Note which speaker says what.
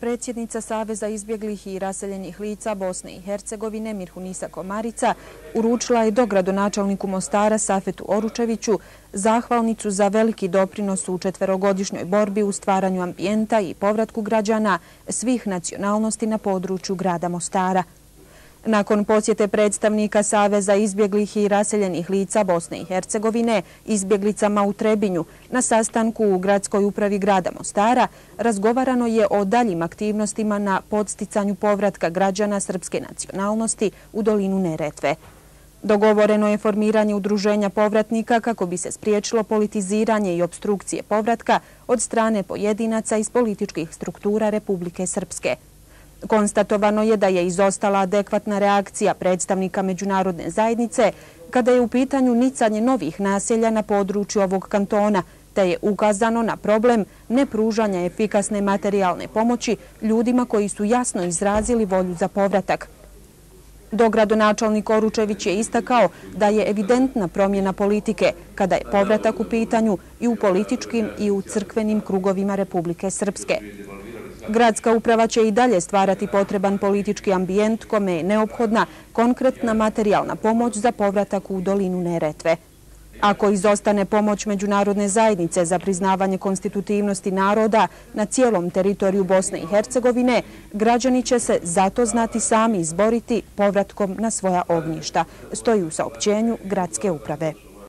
Speaker 1: predsjednica Saveza izbjeglih i raseljenih lica Bosne i Hercegovine Mirhunisa Komarica uručila je dogradonačelniku Mostara Safetu Oručeviću zahvalnicu za veliki doprinos u 4-godišnjoj borbi u stvaranju ambijenta i povratku građana svih nacionalnosti na području grada Mostara. Nakon posjete predstavnika Saveza izbjeglih i raseljenih lica Bosne i Hercegovine izbjeglicama u Trebinju na sastanku u gradskoj upravi grada Mostara razgovarano je o daljim aktivnostima na podsticanju povratka građana srpske nacionalnosti u dolinu Neretve. Dogovoreno je formiranje udruženja povratnika kako bi se spriječilo politiziranje i opstrukcije povratka od strane pojedinaca iz političkih struktura Republike Srpske. Konstatovano je da je izostala adekvatna reakcija predstavnika međunarodne zajednice kada je u pitanju nicanje novih naselja na području ovog kantona, te je ukazano na problem nepružanja efikasne materijalne pomoći ljudima koji su jasno izrazili volju za povratak. Dogradonačelnik Oručević je istakao da je evidentna promjena politike kada je povratak u pitanju i u političkim i u crkvenim krugovima Republike Srpske. Gradska uprava će i dalje stvarati potreban politički ambijent kome je neophodna konkretna materijalna pomoć za povratak u dolinu Neretve. Ako izostane pomoć međunarodne zajednice za priznavanje konstitutivnosti naroda na cijelom teritoriju Bosne i Hercegovine, građani će se zato znati sami izboriti povratkom na svoja ognjišta, stoji u saopćenju gradske uprave.